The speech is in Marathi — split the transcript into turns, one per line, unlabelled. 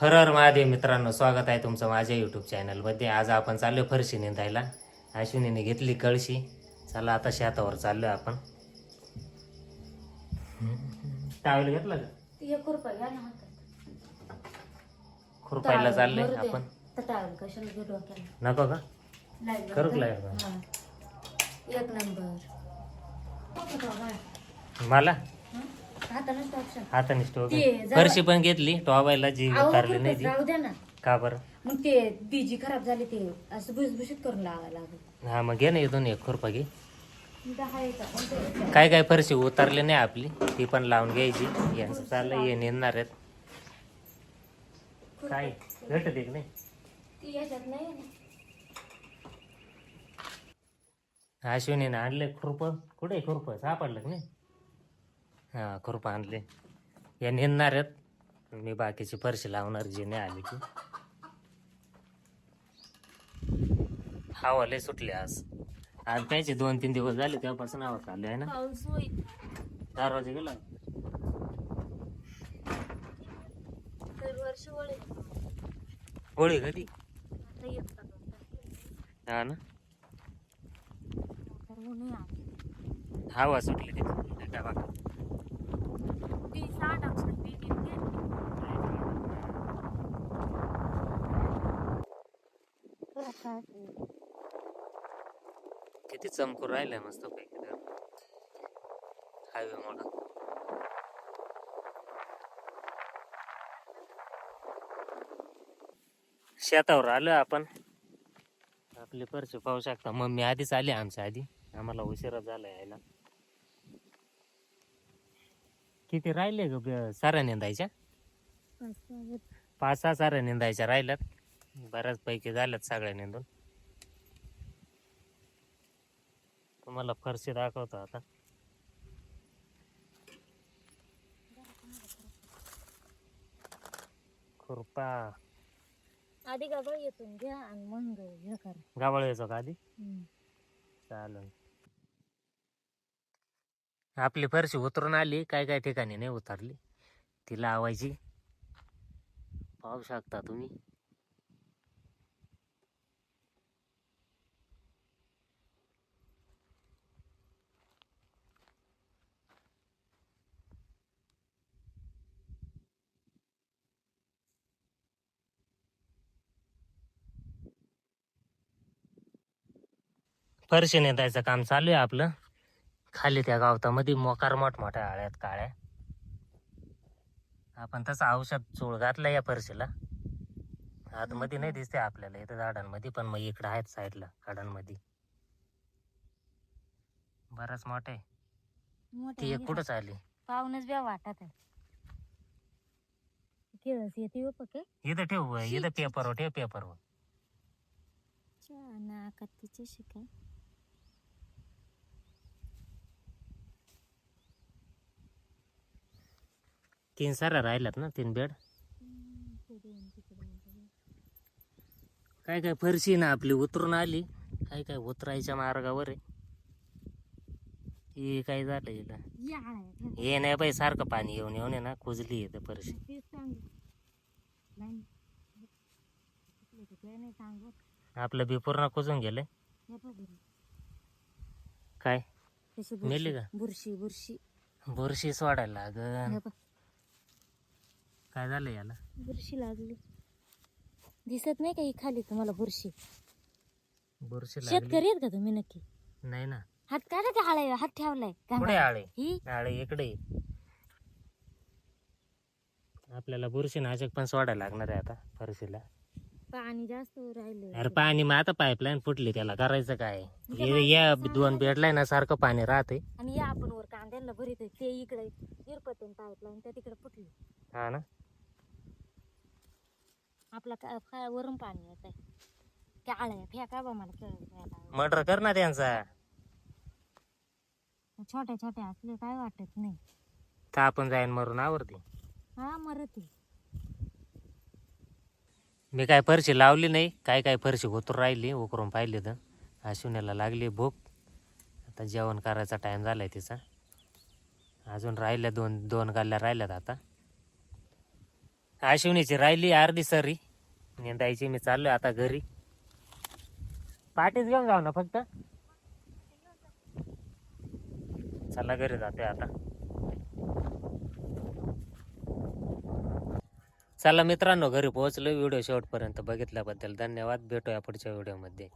हर हर महादेव मित्रांनो, स्वागत आहे तुमचं माझ्या यूट्यूब चॅनलमध्ये. आज आपण चाललो फरशी निंदायला. अश्विनीने घेतली कळशी. चला आता शेतावर चाललो आपण. टावेल घेतला का? खुरपायला चाललोय आपण. नको का करू
एक नंबर
मला हाताने स्टोव फरशी पण घेतली. टॉबायला जी उतारली नाही ती.
राहू द्या ना.
का बरं?
मग ते बीजी खराब झाली ते असं भुसभुशीत करून लावायला लागेल.
हा मग घे ना इथून एक खुरपा घे.
आहे का?
काय काय फरशी उतरली नाही आपली, ती पण लावून घ्यायची. यांचं चाललंय हे नेणार आहेत. काय भेटत एक नाही
ती याच्यात नाही.
अश्विनीने आणले खुरप. कुठे खुरप सापडलं का नाही? हा खुरप आणले. या नेणार आहेत. मी बाकीची फरशी लावणार जी नाही आली ती. हवा लय सुटली आज. आज कायचे 2-3 दिवस झाले तेव्हापासून हवा चालू आहे ना.
पाऊस होईल.
4 वाजे गेला.
दरवर्षी होळी.
होळी कधी?
आता येतात.
हा ना.
तर ऊन आहे.
हवा सुटली तिथे डबा.
ती 60 अक्षर ती घेतली.
किती चमकून राहिलंय मस्त पैकी हायवे मोठा. शेतावर आलो आपण. आपली फरशी पाहू शकता. मम्मी आधीच आली आमच्या आधी. आम्हाला उशिरा झाला यायला. किती राहिले ग साऱ्या निंदायच्या? 5-6 साऱ्या निंदायच्या राहिल्यात. बऱ्याच पैकी झाल्यात सगळ्या निंदून. तुम्हाला फरशी दाखवतो आता. खुरपा
आधी गाबळ येतून घ्या आणि मग हे कर.
गावळ यायचो का आधी? चालेल. आपली फरशी उतरून आली. काय काय ठिकाणी नाही उतरली. ती लावायची. पाहू शकता तुम्ही. फरशी नेतायचं काम चालू आहे आपलं. खाली त्या गावतामध्ये मोकार मोठमोठ्या आळ्यात काळ्या. आपण तसं औषध चूळ घातलं या फरशीला. आतमध्ये नाही दिसते आपल्याला इथं झाडांमध्ये, पण मग इकडं आहेत साईडला झाडांमध्ये. बराच मोठा आहे. ती एक कुठंच आली.
पाहूनच बी वाटत आहे. केळस येते हो पके.
इथं ठेव. इथं पेपरवर ठेव. पेपरवर
नाकात तिचे शिकाय.
3 साऱ्या राहिल्यात ना. 3 बेड. काय काय फरशी ना आपली उतरून आली. काय काय उतरायच्या मार्गावर आहे. हे काय झालं हिला? हे नाही बाई, सारखं पाणी येऊन येऊन आहे ना कुजली आहे फरशी. आपलं बी पूर्ण कुजून गेलंय. काय मेली का?
बुरशी बुरशी
बुरशी सोडायला लागल. काय झालं याला?
बुरशी लागली. दिसत नाही का ही खाली तुम्हाला बुरशी?
बुरशी
शेतकरी आहेत का तुम्ही नक्की?
नाही ना.
हात काढा ते आळे. हात ठेवलाय.
कुठे आळे?
ही
आळे इकडे. आपल्याला बुरशीनाशक पण सोडायला लागणार आहे आता फरशीला.
पाणी जास्त राहिलं.
अरे पाणी मग आता पाईपलाईन फुटली, त्याला करायचं काय? या 2 बेडला ना सारखं पाणी राहते.
आणि या आपण वर कांद्याला भरीत ते इकडे इरपते पाईपलाईन त्या तिकडे फुटली.
हा ना.
आपला वरून पाणी येत आहे. त्या आळ्या फेका बा मला
मर्डर कर ना त्यांचा.
छोट्या छोट्या असले काय वाटत नाही.
तर आपण जाईन मरून आवरते.
हा मरती.
मी काय फरशी लावली नाही. काय काय फरशी उतरून राहिली. उकरून पाहिली तर अश्विनीला लागली भूक. आता जेवण करायचा टाइम झालाय तिचा. अजून राहिल्या 2 गाल्ल्या राहिल्यात आता. आशिवनीची राहिली अर्धी सरी निंदायची. मी चाललोय आता घरी. पाठीच घेऊन जाऊ ना फक्त. चला घरी जातोय आता. चला मित्रांनो, घरी पोहोचलो. व्हिडिओ शेवटपर्यंत बघितल्याबद्दल धन्यवाद. भेटूया पुढच्या व्हिडिओमध्ये.